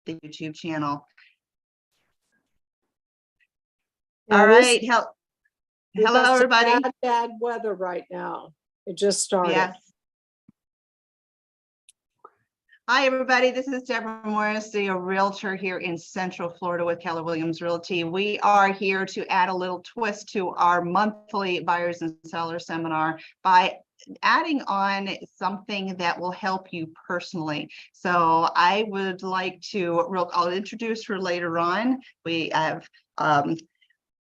the YouTube channel. Yeah, All right. we've Hello, got some everybody. bad weather right now. It just started. Yes. Hi, everybody. This is Deborah Morris, a realtor here in Central Florida with Keller Williams Realty. We are here to add a little twist to our monthly buyers and sellers seminar by adding on something that will help you personally. So I would like to, I'll introduce her later on. We have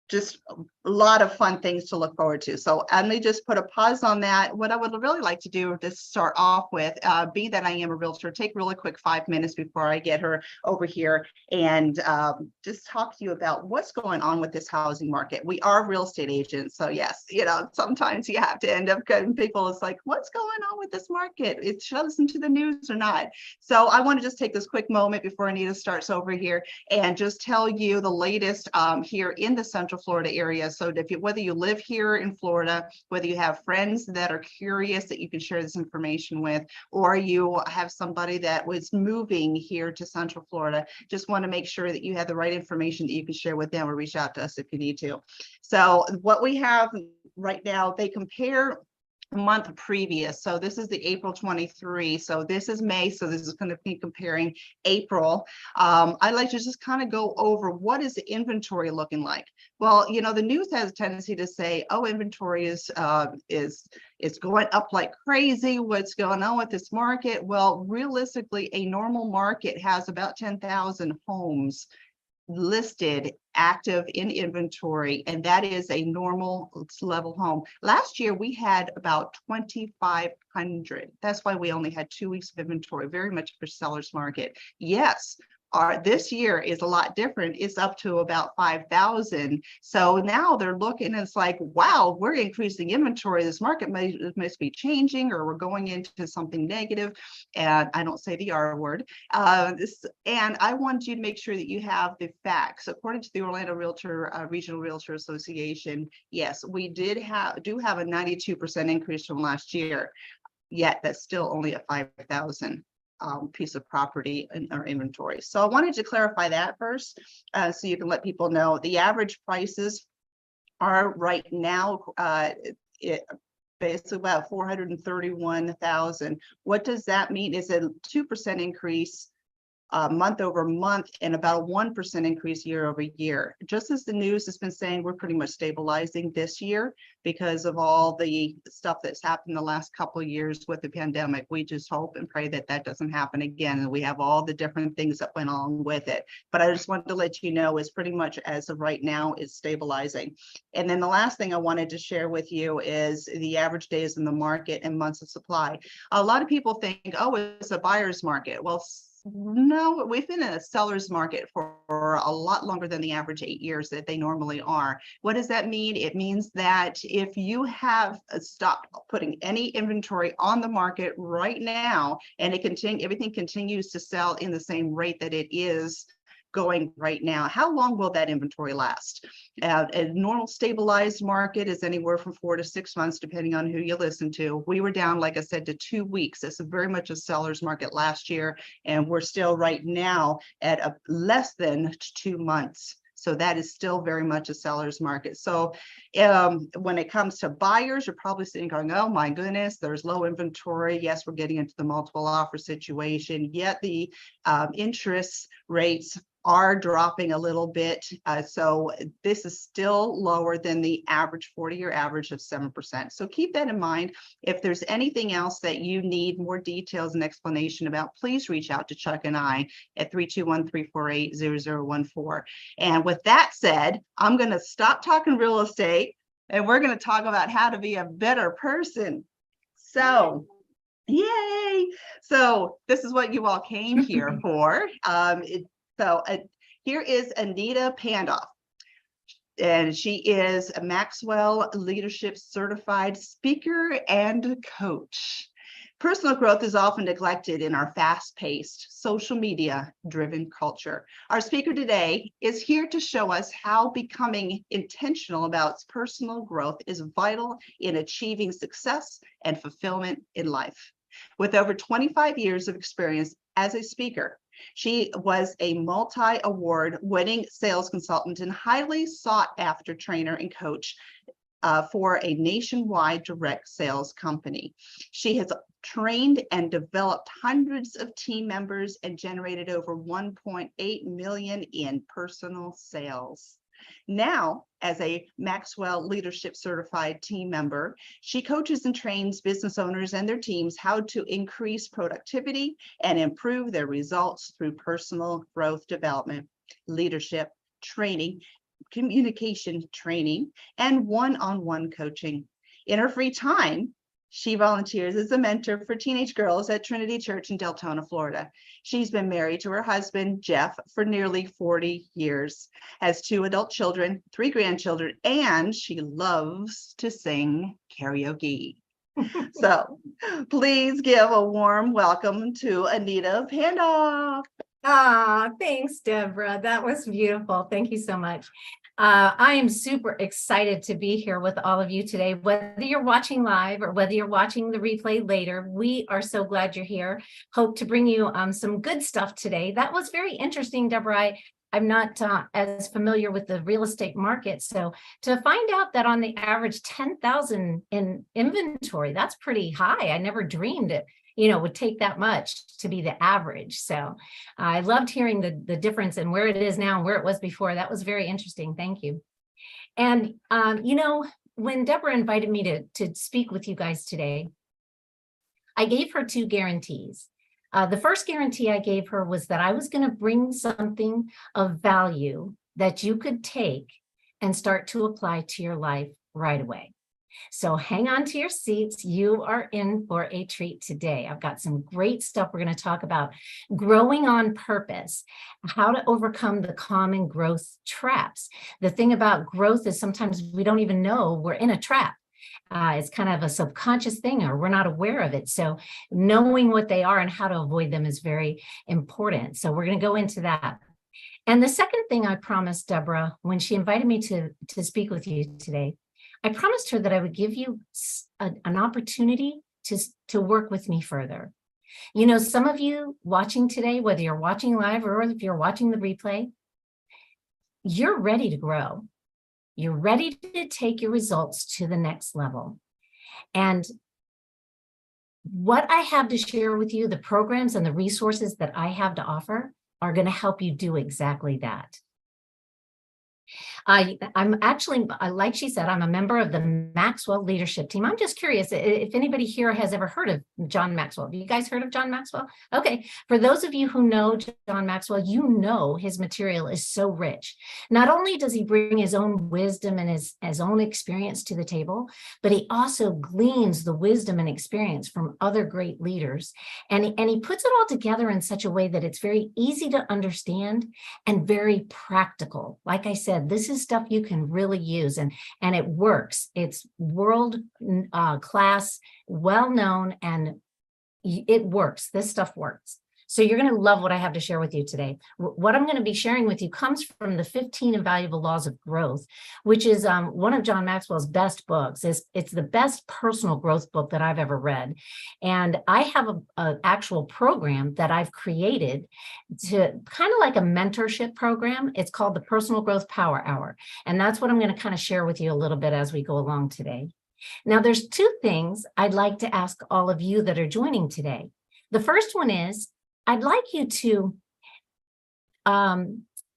just a lot of fun things to look forward to. So let me just put a pause on that. What I would really like to do to start off with, being that I am a realtor, take really quick 5 minutes before I get her over here and just talk to you about what's going on with this housing market. We are real estate agents. So yes, sometimes you have to end up getting people, it's like, what's going on with this market? It shows into the news or not. So I want to just take this quick moment before Anita starts over here and just tell you the latest here in the Central Florida area. So whether you live here in Florida, whether you have friends that are curious that you can share this information with, or you have somebody that was moving here to Central Florida, just want to make sure that you have the right information that you can share with them or reach out to us if you need to. So what we have right now, they compare month previous. So this is the April 23. So this is May. So this is going to be comparing April. I'd like to just kind of go over what is the inventory looking like. Well, the news has a tendency to say, oh, inventory is going up like crazy. What's going on with this market? Well, realistically, a normal market has about 10,000 homes listed active in inventory, and that is a normal level home. Last year we had about 2,500. That's why we only had 2 weeks of inventory, very much for seller's market. Yes, this year is a lot different. It's up to about 5,000. So now they're looking, and it's like, wow, we're increasing inventory. This market must be changing, or we're going into something negative. And I don't say the R word. And I want you to make sure that you have the facts. According to the Orlando Regional Realtor Association, yes, we do have a 92% increase from last year. Yet that's still only a 5,000. Piece of property in our inventory. So I wanted to clarify that first, so you can let people know the average prices are right now basically about 431,000. What does that mean? Is a 2% increase month over month and about a 1% increase year over year. Just as the news has been saying, we're pretty much stabilizing this year because of all the stuff that's happened the last couple of years with the pandemic. We just hope and pray that that doesn't happen again, and we have all the different things that went on with it. But I just wanted to let you know is pretty much as of right now is stabilizing. And then the last thing I wanted to share with you is the average days in the market and months of supply. A lot of people think, oh, it's a buyer's market. Well, no, we've been in a seller's market for a lot longer than the average 8 years that they normally are. What does that mean? It means that if you have stopped putting any inventory on the market right now, and everything continues to sell in the same rate that it is going right now, how long will that inventory last? A normal stabilized market is anywhere from 4 to 6 months, depending on who you listen to. We were down, like I said, to 2 weeks. This is very much a seller's market last year, and we're still right now at less than 2 months. So that is still very much a seller's market. So when it comes to buyers, you're probably sitting going, oh my goodness, there's low inventory. Yes, we're getting into the multiple offer situation, yet the interest rates are dropping a little bit. So this is still lower than the average 40-year average of 7%. So keep that in mind. If there's anything else that you need more details and explanation about, please reach out to Chuck and I at 321-348-0014. And with that said, I'm going to stop talking real estate and we're going to talk about how to be a better person. So yay! So this is what you all came here for. Here is Anita Pandoff, and she is a Maxwell Leadership Certified Speaker and Coach. Personal growth is often neglected in our fast-paced, social media-driven culture. Our speaker today is here to show us how becoming intentional about personal growth is vital in achieving success and fulfillment in life. With over 25 years of experience as a speaker, She was a multi-award winning sales consultant and highly sought after trainer and coach for a nationwide direct sales company. She has trained and developed hundreds of team members and generated over 1.8 million in personal sales. Now, as a Maxwell Leadership Certified team member, she coaches and trains business owners and their teams how to increase productivity and improve their results through personal growth development, leadership, training, communication training, and one-on-one coaching. In her free time, she volunteers as a mentor for teenage girls at Trinity Church in Deltona, Florida. She's been married to her husband, Jeff, for nearly 40 years, has 2 adult children, 3 grandchildren, and she loves to sing karaoke. So please give a warm welcome to Anita Pandoff. Ah, thanks, Deborah. That was beautiful. Thank you so much. I am super excited to be here with all of you today, whether you're watching live or whether you're watching the replay later. We are so glad you're here. Hope to bring you some good stuff today. That was very interesting, Deborah. I'm not as familiar with the real estate market. So to find out that on the average 10,000 in inventory, that's pretty high. I never dreamed it would take that much to be the average. So I loved hearing the difference in where it is now and where it was before. That was very interesting. Thank you. And, when Deborah invited me to speak with you guys today, I gave her 2 guarantees. The first guarantee I gave her was that I was going to bring something of value that you could take and start to apply to your life right away. So hang on to your seats. You are in for a treat today. I've got some great stuff we're going to talk about. Growing on purpose, how to overcome the common growth traps. The thing about growth is sometimes we don't even know we're in a trap. It's kind of a subconscious thing, or we're not aware of it. So knowing what they are and how to avoid them is very important. So we're going to go into that. And the second thing I promised Deborah when she invited me to speak with you today, I promised her that I would give you an opportunity to work with me further. Some of you watching today, whether you're watching live or if you're watching the replay, you're ready to grow. You're ready to take your results to the next level. And what I have to share with you, the programs and the resources that I have to offer are going to help you do exactly that. I'm actually, like she said, I'm a member of the Maxwell leadership team. I'm just curious if anybody here has ever heard of John Maxwell. Have you guys heard of John Maxwell? Okay. For those of you who know John Maxwell, his material is so rich. Not only does he bring his own wisdom and his own experience to the table, but he also gleans the wisdom and experience from other great leaders. And he puts it all together in such a way that it's very easy to understand and very practical. Like I said, this is stuff you can really use, and it works. It's world class, well known, and it works. This stuff works. So you're going to love what I have to share with you today. What I'm going to be sharing with you comes from the 15 Invaluable Laws of Growth, which is one of John Maxwell's best books. It's the best personal growth book that I've ever read. And I have an actual program that I've created to kind of like a mentorship program. It's called the Personal Growth Power Hour. And that's what I'm going to kind of share with you a little bit as we go along today. Now, there's 2 things I'd like to ask all of you that are joining today. The first one is, I'd like you to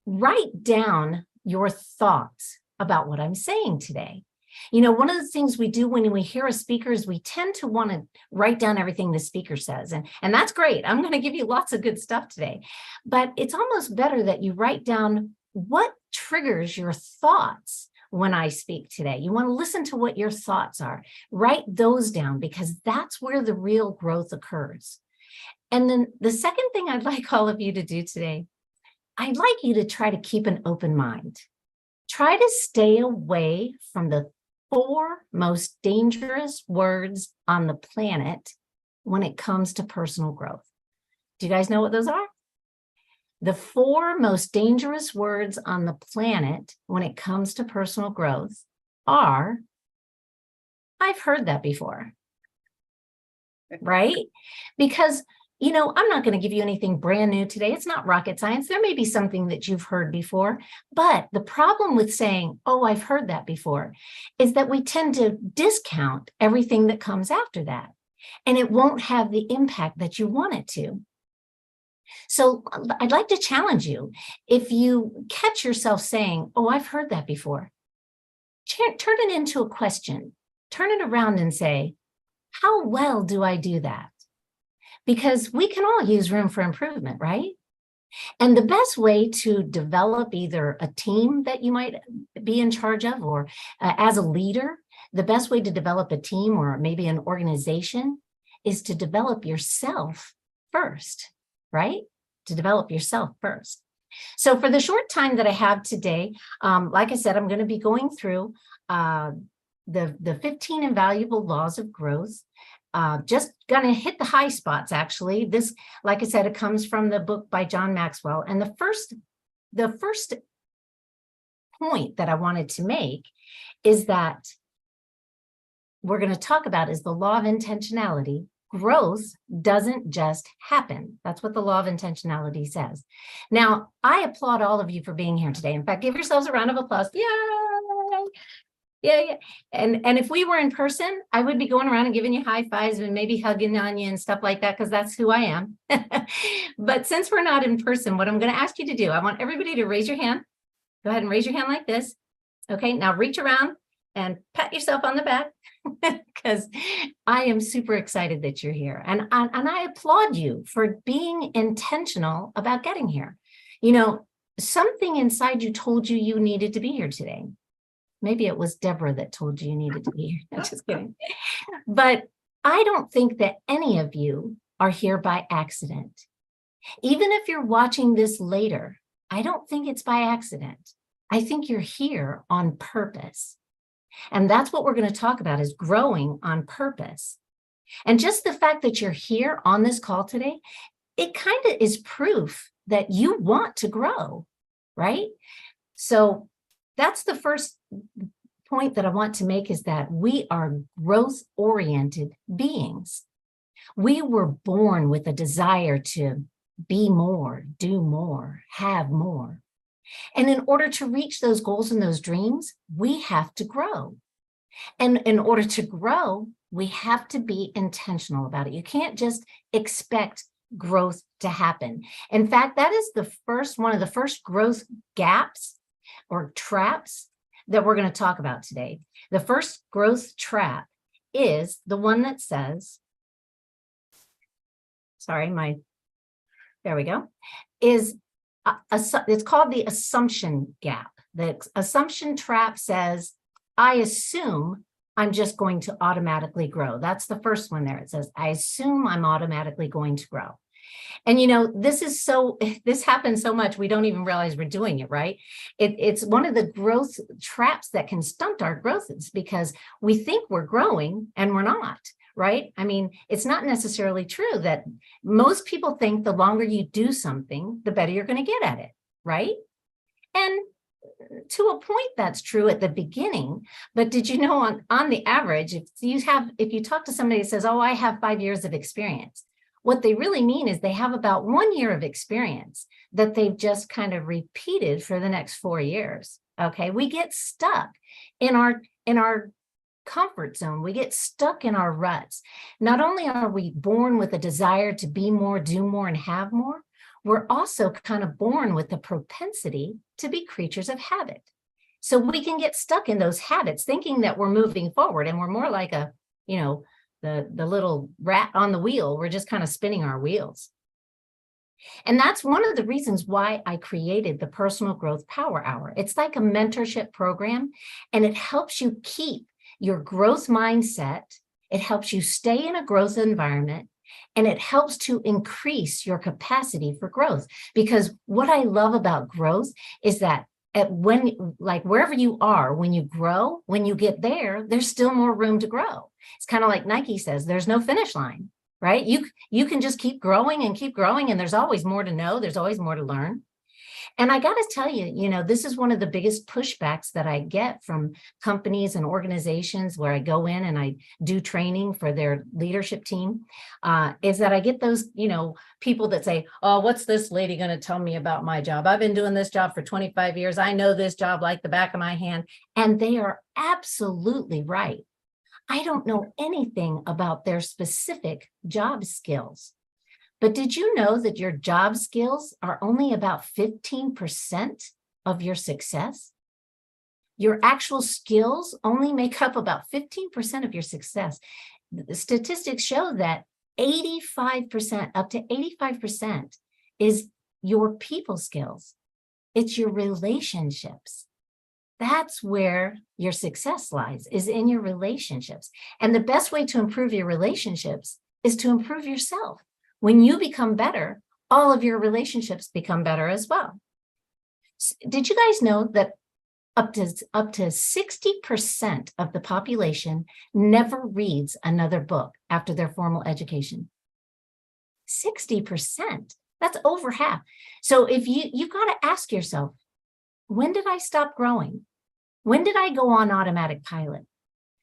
write down your thoughts about what I'm saying today. One of the things we do when we hear a speaker is we tend to want to write down everything the speaker says. And that's great. I'm going to give you lots of good stuff today. But it's almost better that you write down what triggers your thoughts when I speak today. You want to listen to what your thoughts are. Write those down, because that's where the real growth occurs. And then the second thing I'd like all of you to do today, I'd like you to try to keep an open mind. Try to stay away from the 4 most dangerous words on the planet when it comes to personal growth. Do you guys know what those are? The 4 most dangerous words on the planet when it comes to personal growth are, I've heard that before, right? Because I'm not going to give you anything brand new today. It's not rocket science. There may be something that you've heard before, but the problem with saying, oh, I've heard that before, is that we tend to discount everything that comes after that, and it won't have the impact that you want it to. So I'd like to challenge you. If you catch yourself saying, oh, I've heard that before, turn it into a question. Turn it around and say, how well do I do that? Because we can all use room for improvement, right? And the best way to develop either a team that you might be in charge of, or as a leader, the best way to develop a team or maybe an organization is to develop yourself first, right? To develop yourself first. So for the short time that I have today, like I said, I'm going to be going through the 15 invaluable laws of growth. Just going to hit the high spots, actually. This, like I said, it comes from the book by John Maxwell. And the first point that I wanted to make is that we're going to talk about is the law of intentionality. Growth doesn't just happen. That's what the law of intentionality says. Now, I applaud all of you for being here today. In fact, give yourselves a round of applause. Yay! Yeah. And if we were in person, I would be going around and giving you high fives and maybe hugging on you and stuff like that, because that's who I am. But since we're not in person, what I'm going to ask you to do, I want everybody to raise your hand. Go ahead and raise your hand like this. Okay, now reach around and pat yourself on the back, because I am super excited that you're here. And I applaud you for being intentional about getting here. Something inside you told you you needed to be here today. Maybe it was Deborah that told you you needed to be here. I'm just kidding. But I don't think that any of you are here by accident. Even if you're watching this later, I don't think it's by accident. I think you're here on purpose. And that's what we're going to talk about, is growing on purpose. And just the fact that you're here on this call today, it kind of is proof that you want to grow, right? So that's the first point that I want to make, is that we are growth-oriented beings. We were born with a desire to be more, do more, have more. And in order to reach those goals and those dreams, we have to grow. And in order to grow, we have to be intentional about it. You can't just expect growth to happen. In fact, that is one of the first growth gaps or traps that we're going to talk about today. The first growth trap is the one that says, there we go, is it's called the assumption gap. The assumption trap says, I assume I'm just going to automatically grow. That's the first one there. It says, I assume I'm automatically going to grow. And this happens so much, we don't even realize we're doing it, right? It's one of the growth traps that can stunt our growth, is because we think we're growing and we're not, right? I mean, it's not necessarily true. That most people think the longer you do something, the better you're going to get at it, right? And to a point, that's true at the beginning. But did you know on the average, if you talk to somebody that says, oh, I have 5 years of experience, what they really mean is they have about 1 year of experience that they've just kind of repeated for the next 4 years. Okay, we get stuck in our comfort zone. We get stuck in our ruts. Not only are we born with a desire to be more, do more, and have more, we're also kind of born with the propensity to be creatures of habit. So we can get stuck in those habits, thinking that we're moving forward, and we're more like the little rat on the wheel. We're just kind of spinning our wheels. And that's one of the reasons why I created the Personal Growth Power Hour. It's like a mentorship program, and it helps you keep your growth mindset. It helps you stay in a growth environment, and it helps to increase your capacity for growth. Because what I love about growth is that wherever you are, when you grow, when you get there, there's still more room to grow. It's kind of like Nike says, there's no finish line, right? You can just keep growing, and there's always more to know. There's always more to learn. And I got to tell you, this is one of the biggest pushbacks that I get from companies and organizations where I go in and I do training for their leadership team, is that I get those, people that say, oh, what's this lady going to tell me about my job? I've been doing this job for 25 years. I know this job like the back of my hand. And they are absolutely right. I don't know anything about their specific job skills. But did you know that your job skills are only about 15% of your success? Your actual skills only make up about 15% of your success. The statistics show that 85%, up to 85% is your people skills. It's your relationships. That's where your success lies, is in your relationships. And the best way to improve your relationships is to improve yourself. When you become better, all of your relationships become better as well. Did you guys know that up to 60% of the population never reads another book after their formal education? 60%. That's over half. So if you've got to ask yourself, when did I stop growing? When did I go on automatic pilot?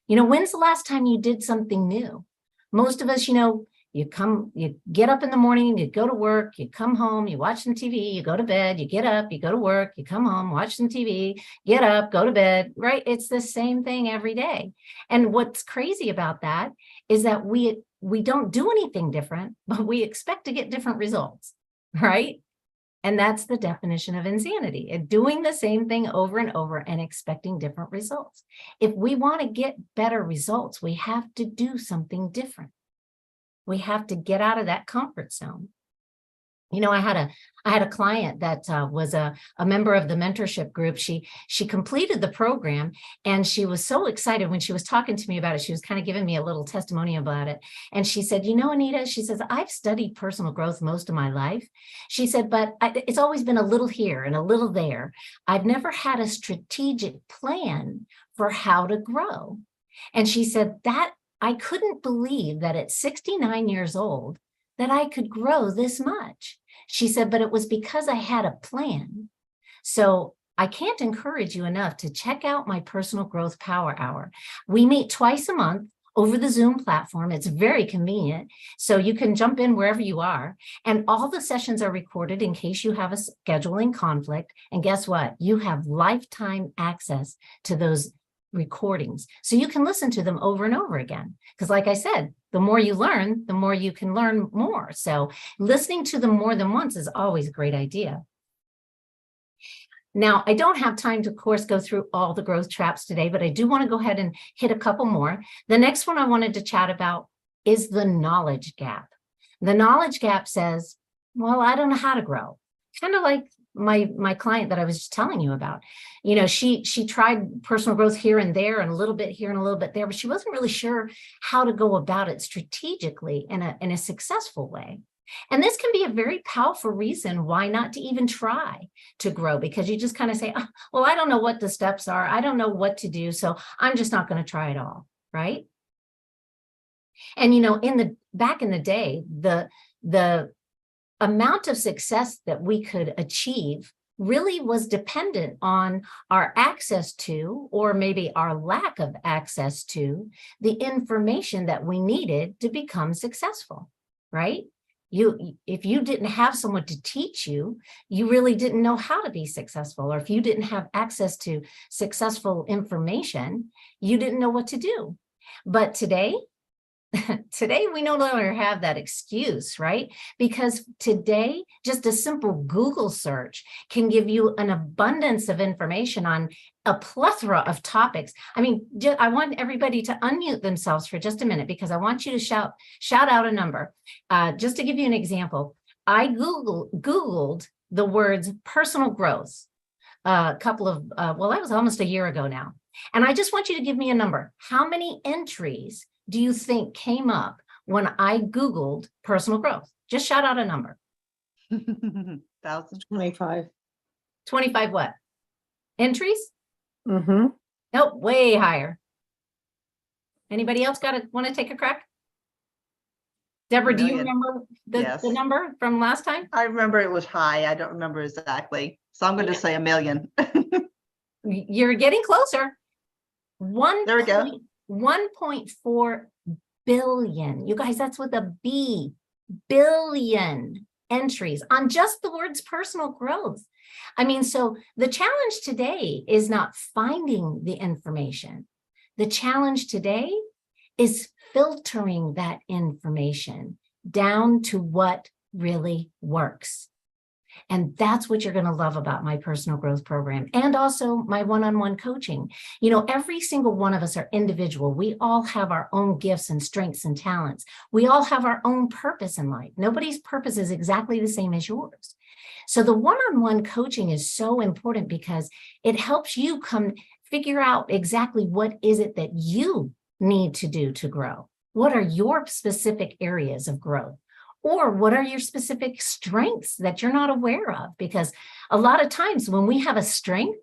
When's the last time you did something new? Most of us, you get up in the morning, you go to work, you come home, you watch some TV, you go to bed, you get up, you go to work, you come home, watch some TV, get up, go to bed, right? It's the same thing every day. And what's crazy about that is that we don't do anything different, but we expect to get different results, right? And that's the definition of insanity, doing the same thing over and over and expecting different results. If we want to get better results, we have to do something different. We have to get out of that comfort zone. I had a client that was a member of the mentorship group. She completed the program and she was so excited when she was talking to me about it. She was kind of giving me a little testimony about it. And she said, Anita, she says, I've studied personal growth most of my life. She said, but it's always been a little here and a little there. I've never had a strategic plan for how to grow. And she said that I couldn't believe that at 69 years old, that I could grow this much. She said, but it was because I had a plan. So I can't encourage you enough to check out my Personal Growth Power Hour. We meet twice a month over the Zoom platform. It's very convenient. So you can jump in wherever you are. And all the sessions are recorded in case you have a scheduling conflict. And guess what? You have lifetime access to those recordings. So you can listen to them over and over again. Because like I said, the more you learn, the more you can learn more. So listening to them more than once is always a great idea. Now, I don't have time to, of course, go through all the growth traps today, but I do want to go ahead and hit a couple more. The next one I wanted to chat about is the knowledge gap. The knowledge gap says, well, I don't know how to grow. Kind of like my client that I was just telling you about. She tried personal growth here and there and a little bit here and a little bit there, but she wasn't really sure how to go about it strategically in a successful way. And this can be a very powerful reason why not to even try to grow, because you just kind of say, oh, well, I don't know what the steps are. I don't know what to do. So I'm just not going to try it all. Right. And, back in the day, the amount of success that we could achieve really was dependent on our access to, or maybe our lack of access to, the information that we needed to become successful, right? If you didn't have someone to teach you, you really didn't know how to be successful. Or if you didn't have access to successful information, you didn't know what to do. But today we no longer have that excuse, right? Because today, just a simple Google search can give you an abundance of information on a plethora of topics. I mean, I want everybody to unmute themselves for just a minute, because I want you to shout out a number. Just to give you an example, I Googled the words personal growth that was almost a year ago now. And I just want you to give me a number. How many entries do you think came up when I Googled personal growth? Just shout out a number. 25. 25 what? Entries? Mm-hmm. Nope, way higher. Anybody else want to take a crack? Deborah, do you Million. remember Yes. the number from last time? I remember it was high. I don't remember exactly. So I'm going to Yeah. say 1 million. You're getting closer. There we go. 1.4 billion. You guys, that's with a B, billion entries on just the words personal growth. I mean, so the challenge today is not finding the information. The challenge today is filtering that information down to what really works. And that's what you're going to love about my personal growth program and also my one-on-one coaching. You know, every single one of us are individual. We all have our own gifts and strengths and talents. We all have our own purpose in life. Nobody's purpose is exactly the same as yours. So the one-on-one coaching is so important because it helps you come figure out exactly what is it that you need to do to grow. What are your specific areas of growth? Or what are your specific strengths that you're not aware of? Because a lot of times when we have a strength,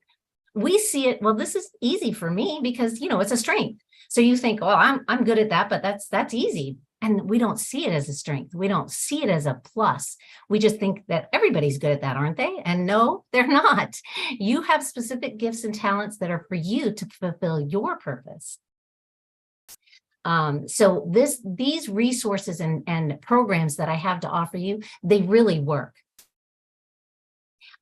we see it, well, this is easy for me because, you know, it's a strength. So you think, oh, I'm good at that, but that's easy. And we don't see it as a strength. We don't see it as a plus. We just think that everybody's good at that, aren't they? And no, they're not. You have specific gifts and talents that are for you to fulfill your purpose. So these resources and programs that I have to offer you, they really work.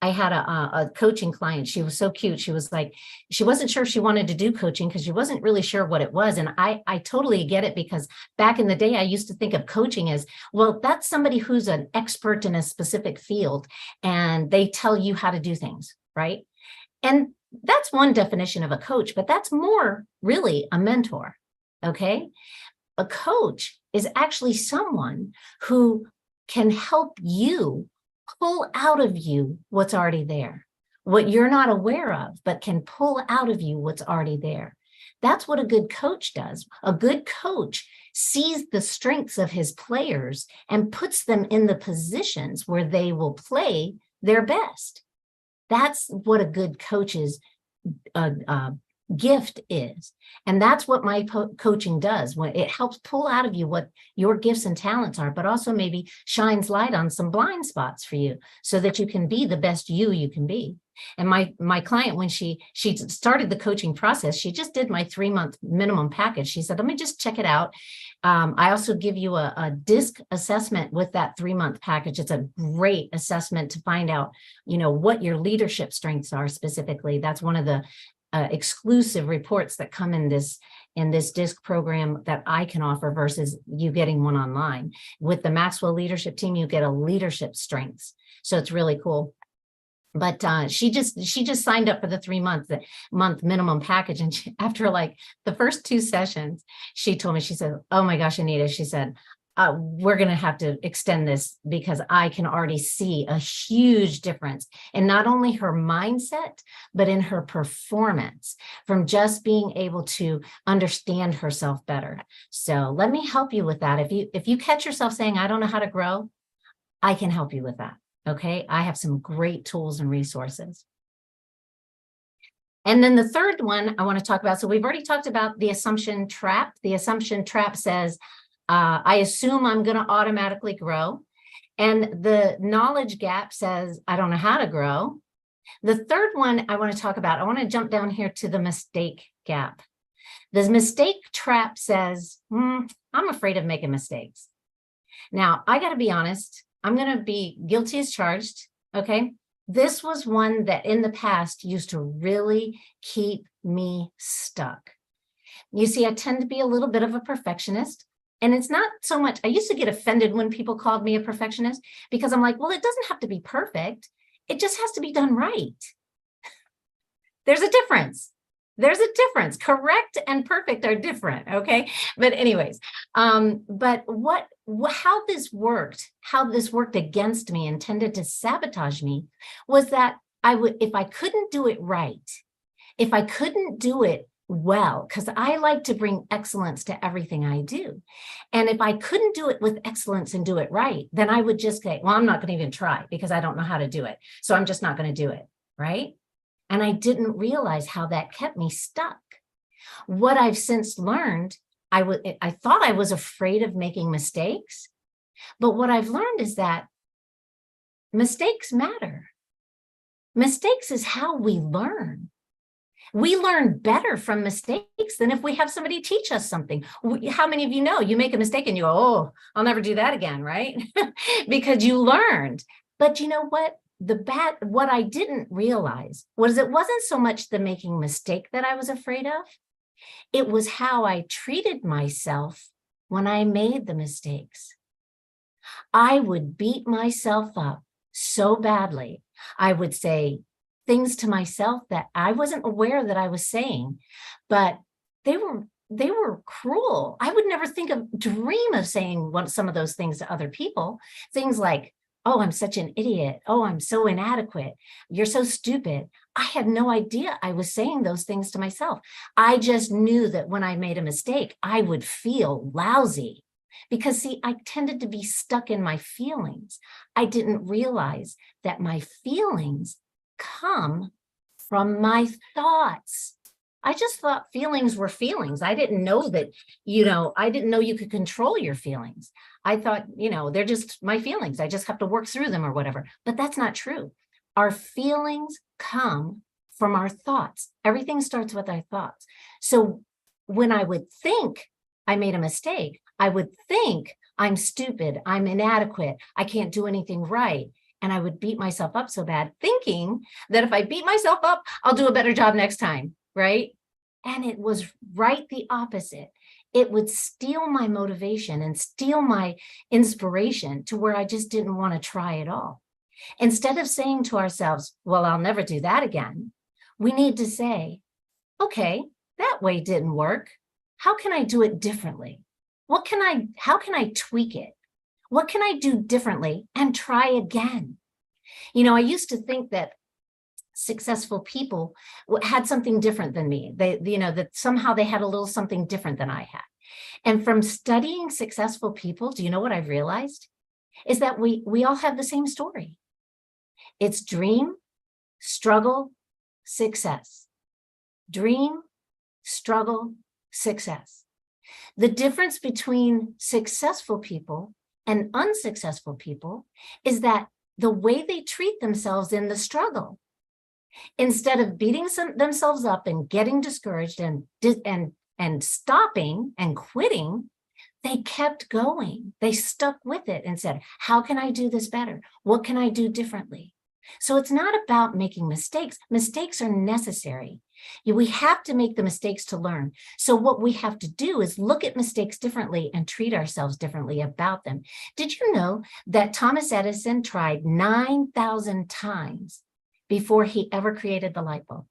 I had a coaching client. She was so cute. She was like, she wasn't sure if she wanted to do coaching because she wasn't really sure what it was. And I totally get it because back in the day, I used to think of coaching as, well, that's somebody who's an expert in a specific field and they tell you how to do things, right? And that's one definition of a coach, but that's more really a mentor. Okay. A coach is actually someone who can help you pull out of you what's already there, what you're not aware of, but can pull out of you what's already there. That's what a good coach does. A good coach sees the strengths of his players and puts them in the positions where they will play their best. That's what a good coach's gift is. And that's what my coaching does. When it helps pull out of you what your gifts and talents are, but also maybe shines light on some blind spots for you so that you can be the best you can be. And my client, when she started the coaching process, she just did my 3-month minimum package. She said, let me just check it out. I also give you a DISC assessment with that 3-month package. It's a great assessment to find out, you know, what your leadership strengths are specifically. That's one of the exclusive reports that come in this DISC program that I can offer versus you getting one online. With the Maxwell leadership team, you get a leadership strengths. So it's really cool. But she just signed up for the 3-month minimum package. And after like the first 2 sessions, she told me, she said, oh my gosh, Anita, she said, we're going to have to extend this because I can already see a huge difference in not only her mindset, but in her performance from just being able to understand herself better. So let me help you with that. If you catch yourself saying, I don't know how to grow, I can help you with that. Okay. I have some great tools and resources. And then the third one I want to talk about. So we've already talked about the assumption trap. The assumption trap says, I assume I'm going to automatically grow. And the knowledge gap says, I don't know how to grow. The third one I want to talk about, I want to jump down here to the mistake gap. The mistake trap says, I'm afraid of making mistakes. Now, I got to be honest, I'm going to be guilty as charged. Okay. This was one that in the past used to really keep me stuck. You see, I tend to be a little bit of a perfectionist. And it's not so much, I used to get offended when people called me a perfectionist because I'm like, well, it doesn't have to be perfect. It just has to be done right. There's a difference. There's a difference. Correct and perfect are different. Okay. But anyways, but how this worked against me and tended to sabotage me was that if I couldn't do it right, if I couldn't do it well, because I like to bring excellence to everything I do. And if I couldn't do it with excellence and do it right, then I would just say, well, I'm not going to even try because I don't know how to do it. So I'm just not going to do it. Right. And I didn't realize how that kept me stuck. What I've since learned, I thought I was afraid of making mistakes, But what I've learned is that mistakes matter. Mistakes is how we learn. We learn better from mistakes than if we have somebody teach us something. How many of you know you make a mistake and you go, oh, I'll never do that again, right? Because you learned. But you know what? What I didn't realize was it wasn't so much the making mistake that I was afraid of. It was how I treated myself when I made the mistakes. I would beat myself up so badly. I would say things to myself that I wasn't aware that I was saying, but they were cruel. I would never dream of saying some of those things to other people. Things like, oh, I'm such an idiot. Oh, I'm so inadequate. You're so stupid. I had no idea I was saying those things to myself. I just knew that when I made a mistake, I would feel lousy. Because see, I tended to be stuck in my feelings. I didn't realize that my feelings come from my thoughts. I just thought feelings were feelings. I didn't know that, I didn't know you could control your feelings. I thought, they're just my feelings. I just have to work through them or whatever. But that's not true. Our feelings come from our thoughts. Everything starts with our thoughts. So when I would think I made a mistake, I would think I'm stupid, I'm inadequate, I can't do anything right. And I would beat myself up so bad, thinking that if I beat myself up, I'll do a better job next time, right? And it was right the opposite. It would steal my motivation and steal my inspiration to where I just didn't want to try at all. Instead of saying to ourselves, well, I'll never do that again, we need to say, okay, that way didn't work. How can I do it differently? How can I tweak it? What can I do differently and try again? I used to think that successful people had something different than me. That somehow they had a little something different than I had. And from studying successful people, do you know what I've realized? Is that we all have the same story. It's dream, struggle, success. Dream, struggle, success. The difference between successful people and unsuccessful people is that the way they treat themselves in the struggle, instead of beating themselves up and getting discouraged and stopping and quitting, they kept going. They stuck with it and said, how can I do this better? What can I do differently? So it's not about making mistakes. Mistakes are necessary. We have to make the mistakes to learn. So what we have to do is look at mistakes differently and treat ourselves differently about them. Did you know that Thomas Edison tried 9,000 times before he ever created the light bulb?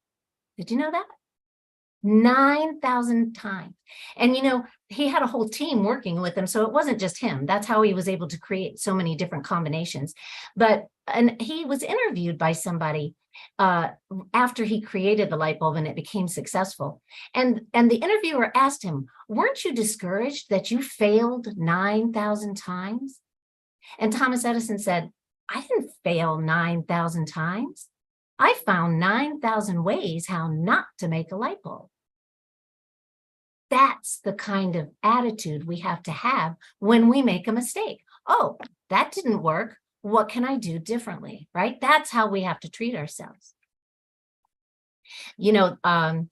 Did you know that? 9,000 times. And he had a whole team working with him, so it wasn't just him. That's how he was able to create so many different combinations. And he was interviewed by somebody after he created the light bulb and it became successful. And the interviewer asked him, weren't you discouraged that you failed 9,000 times? And Thomas Edison said, I didn't fail 9,000 times. I found 9,000 ways how not to make a light bulb. That's the kind of attitude we have to have when we make a mistake. Oh, that didn't work. What can I do differently, right? That's how we have to treat ourselves. I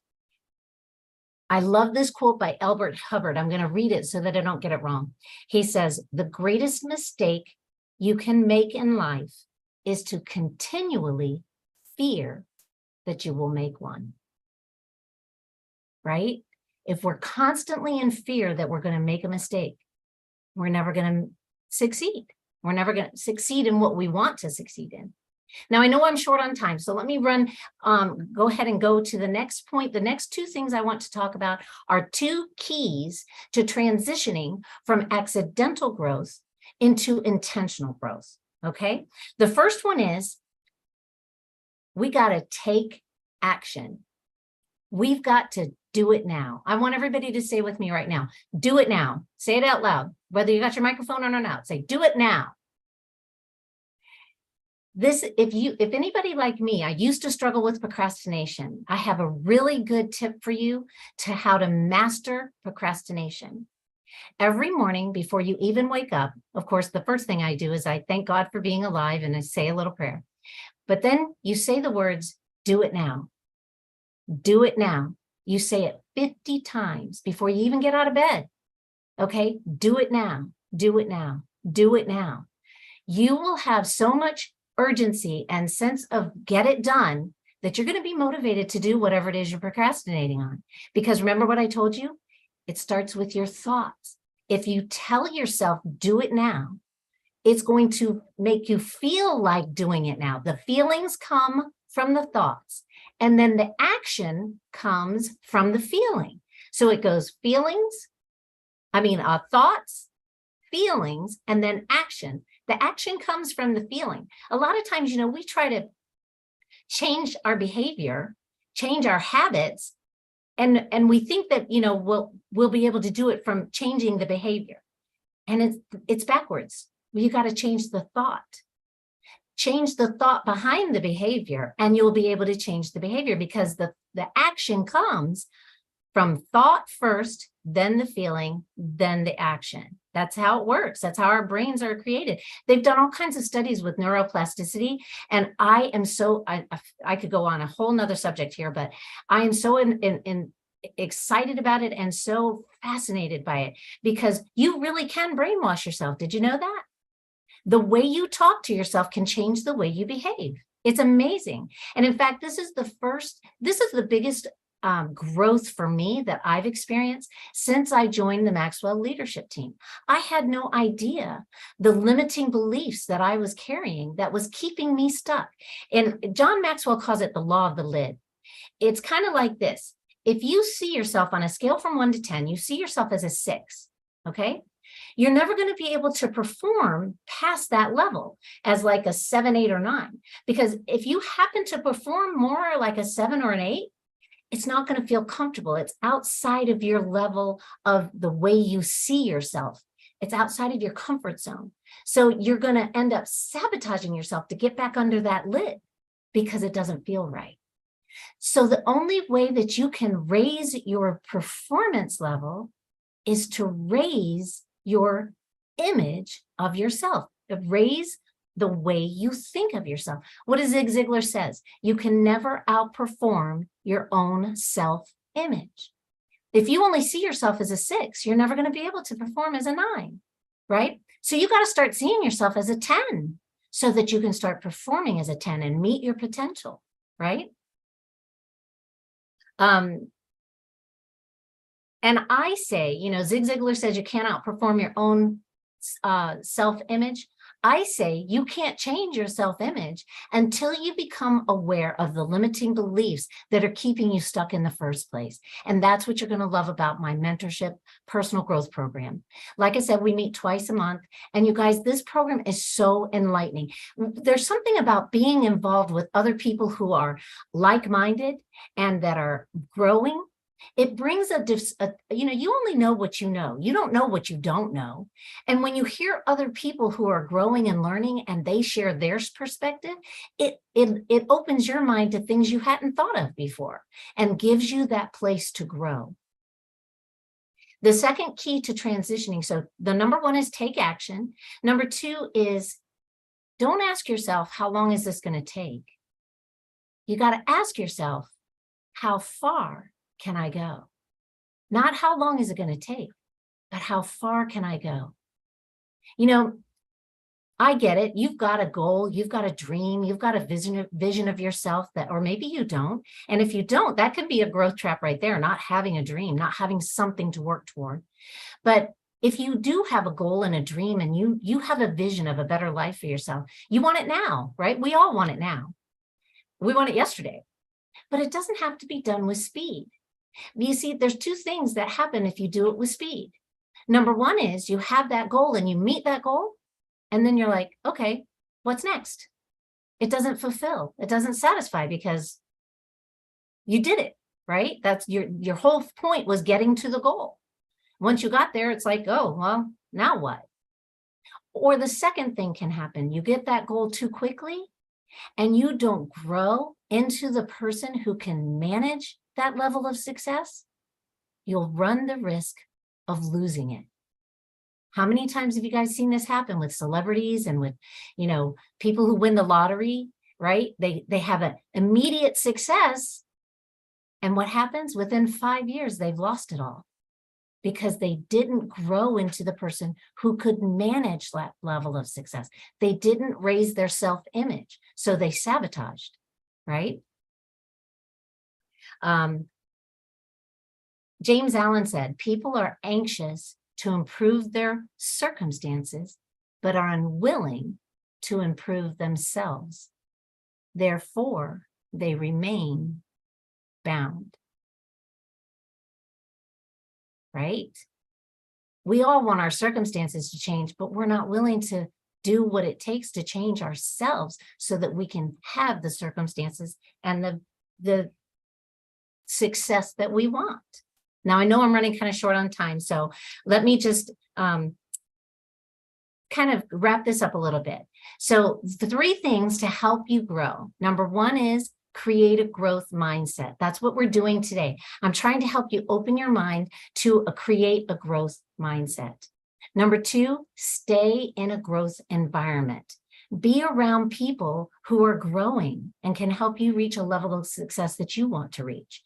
love this quote by Albert Hubbard. I'm going to read it so that I don't get it wrong. He says, the greatest mistake you can make in life is to continually fear that you will make one, right? If we're constantly in fear that we're going to make a mistake, we're never going to succeed. We're never going to succeed in what we want to succeed in. Now, I know I'm short on time, so let me go ahead and go to the next point. The next two things I want to talk about are two keys to transitioning from accidental growth into intentional growth, okay? The first one is we got to take action. We've got to do it now. I want everybody to say with me right now, do it now. Say it out loud, whether you got your microphone on or not. Say, do it now. If anybody like me, I used to struggle with procrastination. I have a really good tip for you to how to master procrastination. Every morning before you even wake up, of course, the first thing I do is I thank God for being alive and I say a little prayer. But then you say the words, do it now. Do it now. You say it 50 times before you even get out of bed. Okay, do it now. Do it now. Do it now. You will have so much urgency and sense of get it done that you're going to be motivated to do whatever it is you're procrastinating on. Because remember what I told you? It starts with your thoughts. If you tell yourself, do it now, it's going to make you feel like doing it now. The feelings come from the thoughts, and then the action comes from the feeling. So it goes thoughts, feelings, and then action. The action comes from the feeling. A lot of times, we try to change our behavior, change our habits, and we think that, we'll be able to do it from changing the behavior. And it's backwards. You got to change the thought. Change the thought behind the behavior, and you'll be able to change the behavior, because the action comes from thought first, then the feeling, then the action. That's how it works. That's how our brains are created. They've done all kinds of studies with neuroplasticity. And I could go on a whole nother subject here, but I am so excited about it and so fascinated by it, because you really can brainwash yourself. Did you know that? The way you talk to yourself can change the way you behave. It's amazing. And in fact, this is the biggest growth for me that I've experienced since I joined the Maxwell leadership team. I had no idea the limiting beliefs that I was carrying that was keeping me stuck. And John Maxwell calls it the law of the lid. It's kind of like this. If you see yourself on a scale from 1 to 10, you see yourself as a 6, okay? You're never going to be able to perform past that level as like a 7, 8, or 9. Because if you happen to perform more like a 7 or an 8, it's not going to feel comfortable. It's outside of your level of the way you see yourself. It's outside of your comfort zone. So you're going to end up sabotaging yourself to get back under that lid because it doesn't feel right. So the only way that you can raise your performance level is to raise your image of yourself, raise the way you think of yourself. What does Zig Ziglar says? You can never outperform your own self-image. If you only see yourself as a 6, you're never going to be able to perform as a 9, right? So you got to start seeing yourself as a 10 so that you can start performing as a 10 and meet your potential, right? And I say, Zig Ziglar says you can't outperform your own self-image. I say you can't change your self-image until you become aware of the limiting beliefs that are keeping you stuck in the first place. And that's what you're going to love about my mentorship personal growth program. Like I said, we meet twice a month. And you guys, this program is so enlightening. There's something about being involved with other people who are like-minded and that are growing. It brings you only know what you know. You don't know what you don't know. And when you hear other people who are growing and learning and they share their perspective, it opens your mind to things you hadn't thought of before and gives you that place to grow. The second key to transitioning, so the number 1 is take action. Number 2 is don't ask yourself, how long is this going to take? You got to ask yourself, how far can I go? Not how long is it going to take, but how far can I go? I get it. You've got a goal, you've got a dream, you've got a vision of yourself or maybe you don't. And if you don't, that could be a growth trap right there, not having a dream, not having something to work toward. But if you do have a goal and a dream and you have a vision of a better life for yourself, you want it now, right? We all want it now. We want it yesterday, but it doesn't have to be done with speed. You see, there's 2 things that happen if you do it with speed. Number 1 is you have that goal and you meet that goal, and then you're like, okay, what's next? It doesn't fulfill. It doesn't satisfy because you did it, right? That's your whole point was getting to the goal. Once you got there, it's like, oh, well, now what? Or the second thing can happen. You get that goal too quickly and you don't grow into the person who can manage that level of success, you'll run the risk of losing it. How many times have you guys seen this happen with celebrities and with, you know, people who win the lottery, right? They have an immediate success. And what happens? Within 5 years, they've lost it all because they didn't grow into the person who could manage that level of success. They didn't raise their self-image, so they sabotaged, right? James Allen said, people are anxious to improve their circumstances, but are unwilling to improve themselves. Therefore, they remain bound. Right? We all want our circumstances to change, but we're not willing to do what it takes to change ourselves so that we can have the circumstances and the success that we want. Now, I know I'm running kind of short on time, so let me just kind of wrap this up a little bit. So the 3 things to help you grow. Number 1 is create a growth mindset. That's what we're doing today. I'm trying to help you open your mind to create a growth mindset. Number 2, stay in a growth environment. Be around people who are growing and can help you reach a level of success that you want to reach.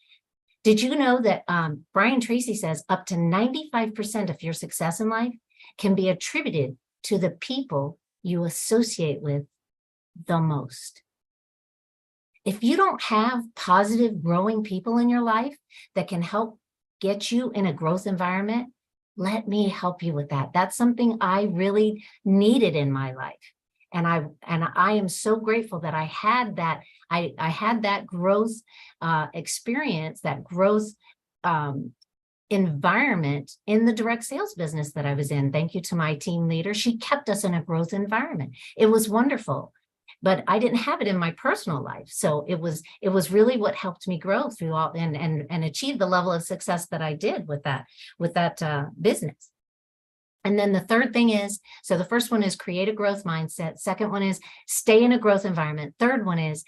Did you know that Brian Tracy says up to 95% of your success in life can be attributed to the people you associate with the most? If you don't have positive, growing people in your life that can help get you in a growth environment, let me help you with that. That's something I really needed in my life. And I am so grateful that I had that. I had that growth experience, that growth environment in the direct sales business that I was in. Thank you to my team leader. She kept us in a growth environment. It was wonderful. But I didn't have it in my personal life. So it was really what helped me grow through all and achieve the level of success that I did with that business. And then the third thing is, so the first one is create a growth mindset. Second one is stay in a growth environment. Third one is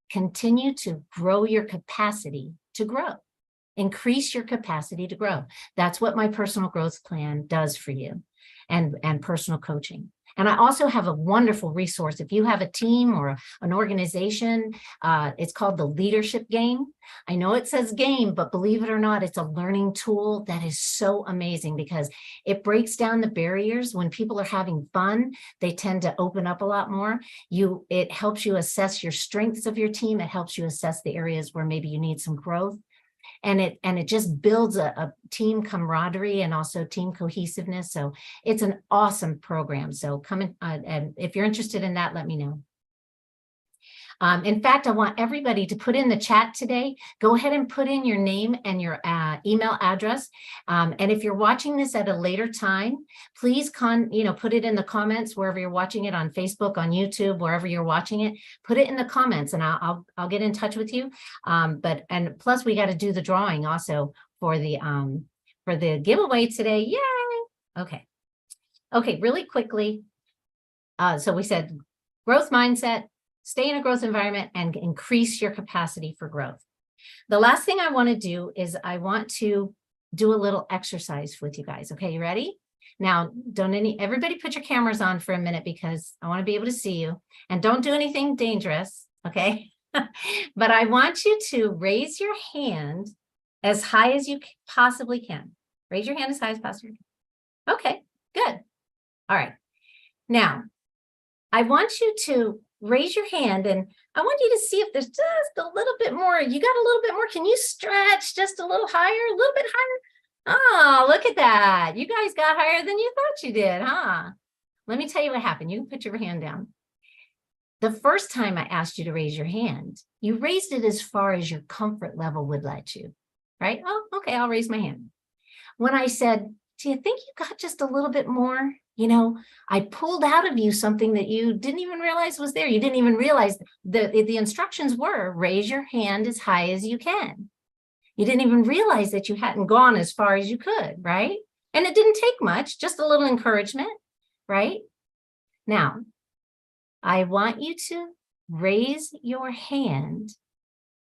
continue to grow your capacity to grow. Increase your capacity to grow. That's what my personal growth plan does for you, and personal coaching. And I also have a wonderful resource. If you have a team or an organization, it's called the Leadership Game. I know it says game, but believe it or not, it's a learning tool that is so amazing because it breaks down the barriers. When people are having fun, they tend to open up a lot more. It helps you assess your strengths of your team. It helps you assess the areas where maybe you need some growth. And it just builds a team camaraderie and also team cohesiveness. So it's an awesome program. So come in, and if you're interested in that, let me know. In fact, I want everybody to put in the chat today. Go ahead and put in your name and your email address. And if you're watching this at a later time, please put it in the comments wherever you're watching it, on Facebook, on YouTube, wherever you're watching it. Put it in the comments, and I'll get in touch with you. And plus, we got to do the drawing also for the giveaway today. Yay! Okay. Really quickly. So we said growth mindset. Stay in a growth environment and increase your capacity for growth. The last thing I want to do is I want to do a little exercise with you guys. Okay, you ready? Now, everybody put your cameras on for a minute because I want to be able to see you, and don't do anything dangerous, okay? But I want you to raise your hand as high as you possibly can. Raise your hand as high as possible. Okay, good. All right. Now, I want you to raise your hand, and I want you to see if there's just a little bit more. You got a little bit more. Can you stretch just a little higher, a little bit higher? Oh, look at that. You guys got higher than you thought you did, huh? Let me tell you what happened. You can put your hand down. The first time I asked you to raise your hand, you raised it as far as your comfort level would let you, right? Oh, okay, I'll raise my hand. When I said, do you think you got just a little bit more? I pulled out of you something that you didn't even realize was there. You didn't even realize the instructions were raise your hand as high as you can. You didn't even realize that you hadn't gone as far as you could, right? And it didn't take much, just a little encouragement, right? Now, I want you to raise your hand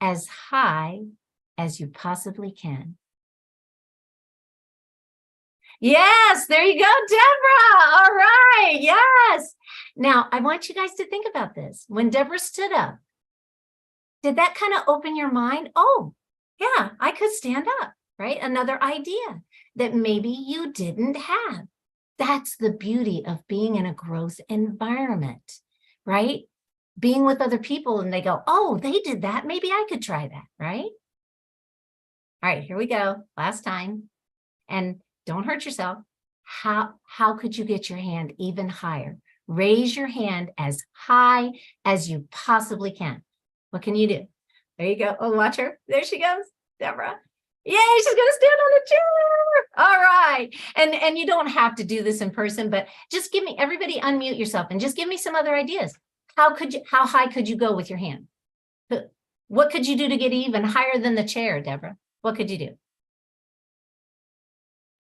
as high as you possibly can. Yes, there you go, Deborah. All right. Yes. Now, I want you guys to think about this. When Deborah stood up, did that kind of open your mind? Oh, yeah, I could stand up, right? Another idea that maybe you didn't have. That's the beauty of being in a growth environment, right? Being with other people and they go, oh, they did that. Maybe I could try that, right? All right, here we go. Last time. And don't hurt yourself. How could you get your hand even higher? Raise your hand as high as you possibly can. What can you do? There you go. Oh, watch her. There she goes, Deborah. Yay, she's going to stand on a chair. All right. And you don't have to do this in person, but just give me, everybody unmute yourself and just give me some other ideas. How high could you go with your hand? What could you do to get even higher than the chair, Deborah? What could you do?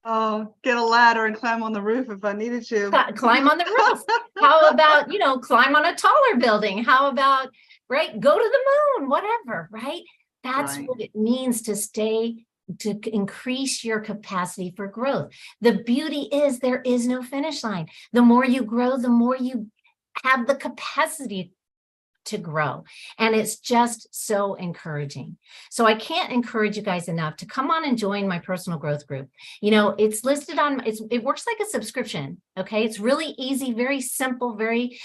Oh, get a ladder and climb on the roof if I needed to. Climb on the roof. How about, climb on a taller building? How about, right, go to the moon, whatever, right? That's Right. what it means to increase your capacity for growth. The beauty is there is no finish line. The more you grow, the more you have the capacity to grow. And it's just so encouraging. So I can't encourage you guys enough to come on and join my personal growth group. It's listed on, it works like a subscription. Okay. It's really easy, very simple, very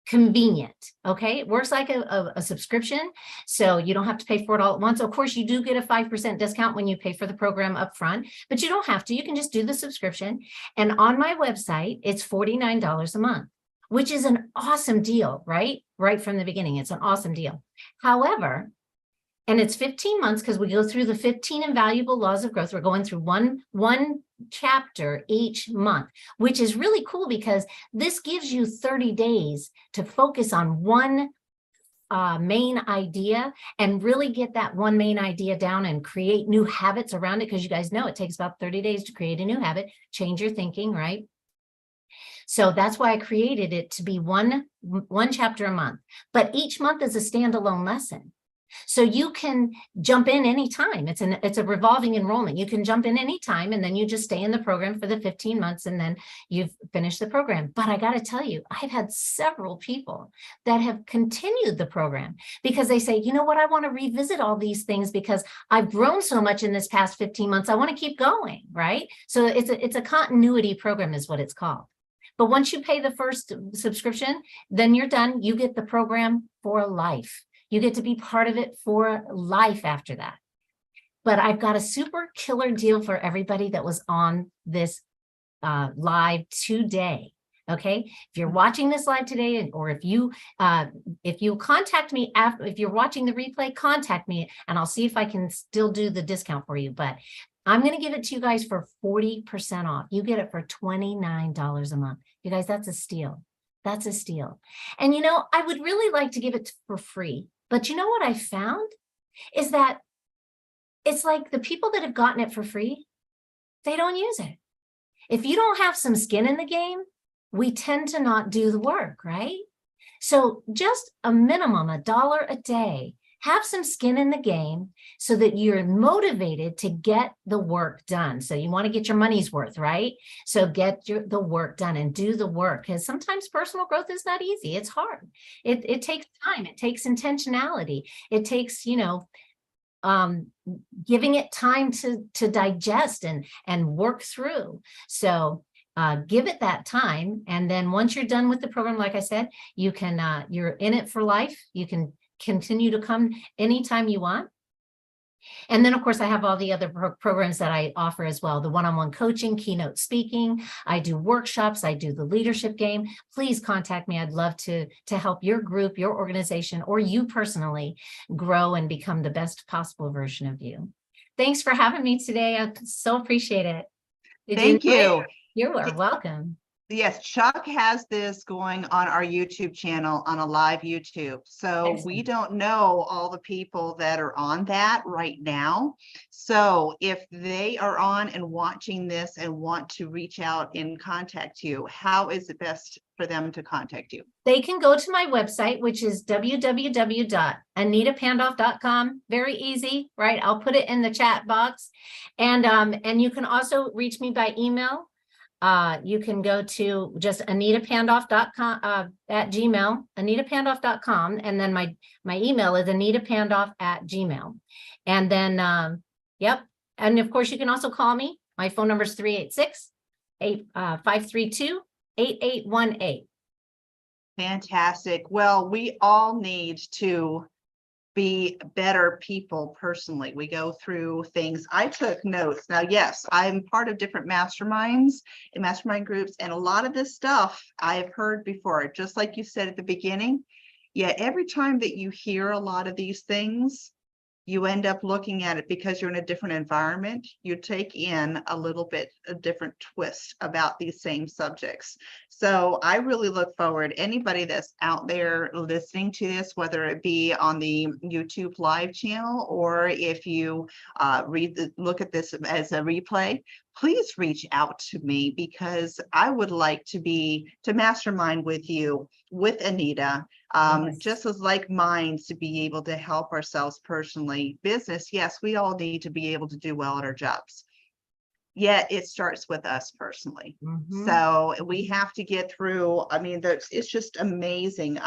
convenient. Okay. It works like a subscription. So you don't have to pay for it all at once. Of course, you do get a 5% discount when you pay for the program up front, but you don't have to. You can just do the subscription. And on my website, it's $49 a month, which is an awesome deal, right? Right from the beginning, it's an awesome deal. However, and it's 15 months because we go through the 15 invaluable laws of growth. We're going through one chapter each month, which is really cool because this gives you 30 days to focus on one main idea and really get that one main idea down and create new habits around it. Because you guys know it takes about 30 days to create a new habit, change your thinking, right? So that's why I created it to be one chapter a month, but each month is a standalone lesson. So you can jump in anytime. It's a revolving enrollment. You can jump in anytime and then you just stay in the program for the 15 months and then you've finished the program. But I got to tell you, I've had several people that have continued the program because they say, you know what, I want to revisit all these things because I've grown so much in this past 15 months. I want to keep going, right? So it's a continuity program is what it's called. But once you pay the first subscription, then you're done. You get the program for life. You get to be part of it for life after that. But I've got a super killer deal for everybody that was on this live today. Okay, if you're watching this live today, or if you contact me after, if you're watching the replay, contact me and I'll see if I can still do the discount for you. But I'm going to give it to you guys for 40% off. You get it for $29 a month. You guys, that's a steal. That's a steal. And I would really like to give it for free. But you know what I found is that it's like the people that have gotten it for free, they don't use it. If you don't have some skin in the game, we tend to not do the work, right? So just a minimum, $1 a day, have some skin in the game so that you're motivated to get the work done. So you want to get your money's worth, right? So get the work done and do the work, because sometimes personal growth is not easy. It's hard. It takes time. It takes intentionality. It takes, giving it time to digest and work through. So give it that time. And then once you're done with the program, like I said, you can, you're in it for life. You can continue to come anytime you want. And then, of course, I have all the other programs that I offer as well. The one-on-one coaching, keynote speaking. I do workshops. I do the leadership game. Please contact me. I'd love to help your group, your organization, or you personally grow and become the best possible version of you. Thanks for having me today. I so appreciate it. Thank you. You are welcome. Yes, Chuck has this going on our YouTube channel on a live YouTube. So we Excellent. don't know all the people that are on that right now. So if they are on and watching this and want to reach out and contact you, how is it best for them to contact you? They can go to my website, which is www.anitapandoff.com. Very easy, right? I'll put it in the chat box. And you can also reach me by email. You can go to just anitapandoff.com at Gmail, anitapandoff.com, and then my email is anitapandoff@gmail. And then yep. And of course you can also call me. My phone number is 386-532-8818. Fantastic. Well, we all need to be better people personally. We go through things. I took notes. Now, yes, I'm part of different masterminds and mastermind groups, and a lot of this stuff I've heard before, just like you said at the beginning. Yet every time that you hear a lot of these things, you end up looking at it because you're in a different environment. You take in a little bit a different twist about these same subjects. So I really look forward, anybody that's out there listening to this, whether it be on the YouTube live channel or if you look at this as a replay, please reach out to me because I would like to mastermind with you, with Anita, Yes. just as like minds to be able to help ourselves personally. Business, yes, we all need to be able to do well at our jobs. Yet it starts with us personally. Mhm. So we have to get through. I mean, it's just amazing.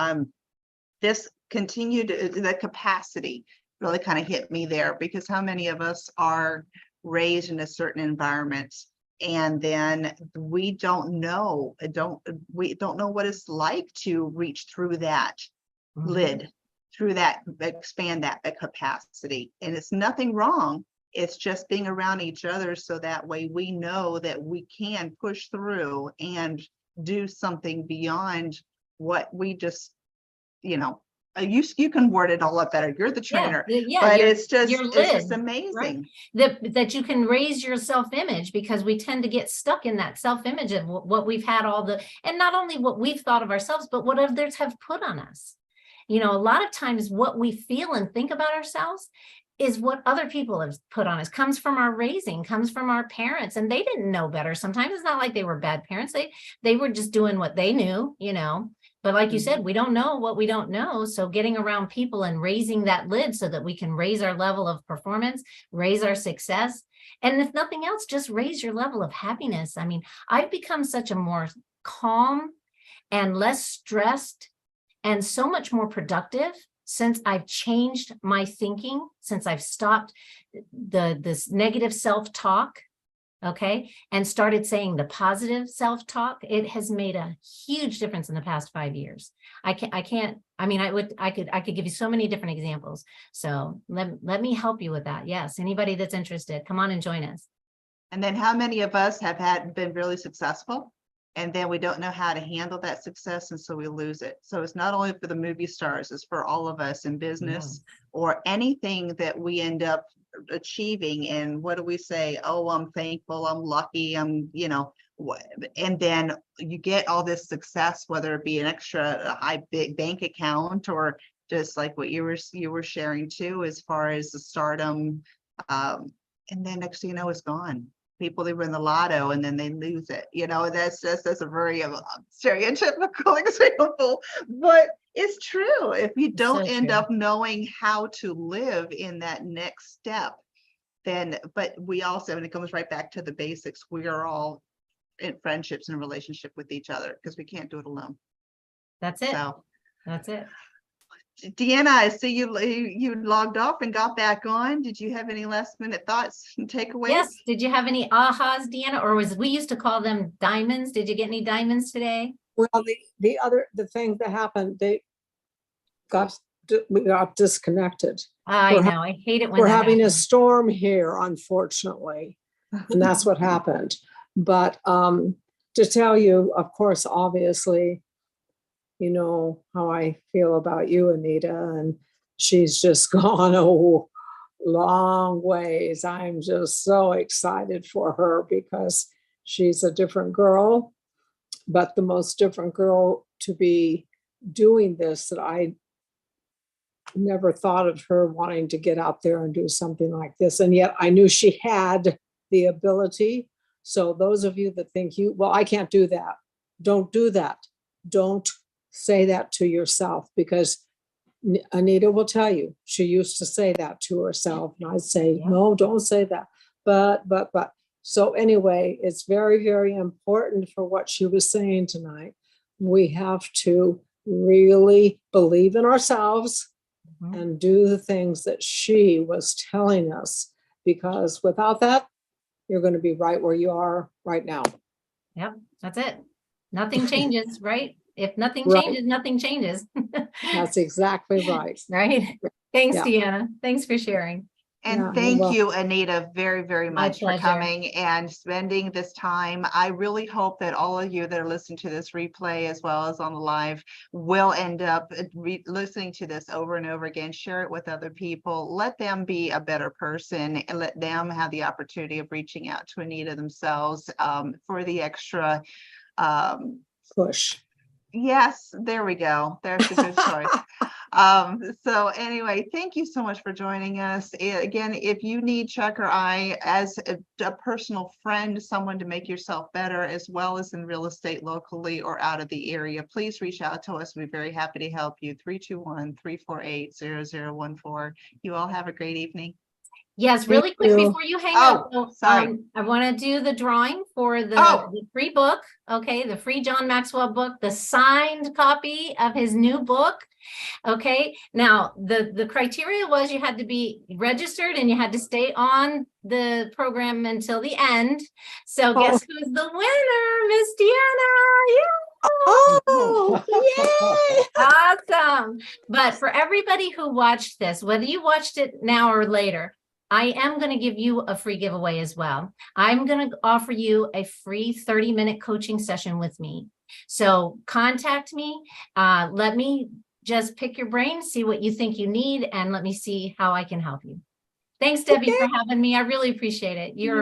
This continued, the capacity really kind of hit me there because how many of us are raised in a certain environment and then we don't know what it's like to reach through that Mhm. lid, through that, expand that capacity. And it's nothing wrong. It's just being around each other so that way we know that we can push through and do something beyond what we just, you can word it all up better. You're the trainer, but your it's just lid, amazing. that you can raise your self-image because we tend to get stuck in that self-image of what we've had and not only what we've thought of ourselves, but what others have put on us. A lot of times what we feel and think about ourselves is what other people have put on us, comes from our raising, comes from our parents, and they didn't know better. Sometimes it's not like they were bad parents. They were just doing what they knew, But like you said, we don't know what we don't know. So getting around people and raising that lid so that we can raise our level of performance, raise our success. And if nothing else, just raise your level of happiness. I mean, I've become such a more calm and less stressed and so much more productive since I've changed my thinking, since I've stopped this negative self-talk. Okay. And started saying the positive self-talk. It has made a huge difference in the past 5 years. I could give you so many different examples. So let me help you with that. Yes. Anybody that's interested, come on and join us. And then how many of us have been really successful and then we don't know how to handle that success and so we lose it. So it's not only for the movie stars, it's for all of us in business or anything that we end up achieving. And what do we say? Oh, I'm thankful, I'm lucky, and then you get all this success, whether it be an extra high big bank account or just like what you were sharing too, as far as the stardom, and then next thing you know, it's gone. People, they win the lotto and then they lose it. That's a very stereotypical example, but it's true. If you don't end up knowing how to live in that next step, but we also, and it comes right back to the basics, we are all in friendships and relationship with each other because we can't do it alone. That's it. So that's it. Deanna, I see you logged off and got back on. Did you have any last minute thoughts and takeaways? Yes. Did you have any ahas, Deanna, or we used to call them diamonds? Did you get any diamonds today? Well, the thing that happened, we got disconnected. I know. I hate it when we're having happens. a storm here, unfortunately, and that's what happened. But to tell you, of course, obviously, you know how I feel about you, Anita, and she's just gone a long ways. I'm just so excited for her because she's a different girl. but the most different girl to be doing this, that I never thought of her wanting to get out there and do something like this. And yet I knew she had the ability. So those of you that think well, I can't do that. Don't do that. Don't say that to yourself, because Anita will tell you, she used to say that to herself. And I'd say, Yeah. no, don't say that. But. So anyway, it's very, very important for what she was saying tonight. We have to really believe in ourselves and do the things that she was telling us, because without that, you're going to be right where you are right now. Yep, that's it. Nothing changes, right? If nothing Right. changes, nothing changes. That's exactly right. Right? Thanks, Yeah. Deanna. Thanks for sharing. And Yeah, thank well- you, Anita, very, very My much for pleasure. coming and spending this time. I really hope that all of you that are listening to this replay, as well as on the live, will end up listening to this over and over again. Share it with other people. Let them be a better person, and let them have the opportunity of reaching out to Anita themselves for the extra. Push. Yes, there we go. There's a good choice. So anyway, thank you so much for joining us. Again, if you need Chuck or I as a personal friend, someone to make yourself better, as well as in real estate locally or out of the area, please reach out to us. We'd be very happy to help you. 321-348-0014. You all have a great evening. Yes, really Thank quick you. before you hang Oh, up. So, sorry. I want to do the drawing for the, Oh. the free book. Okay, the free John Maxwell book, the signed copy of his new book. Okay, now the criteria was you had to be registered and you had to stay on the program until the end. So guess who's the winner? Miss Deanna. Yeah. Oh, yay! Awesome. But for everybody who watched this, whether you watched it now or later, I am going to give you a free giveaway as well. I'm going to offer you a free 30-minute coaching session with me. So contact me. Let me just pick your brain, see what you think you need, and let me see how I can help you. Thanks, Debbie, for having me. I really appreciate it. You're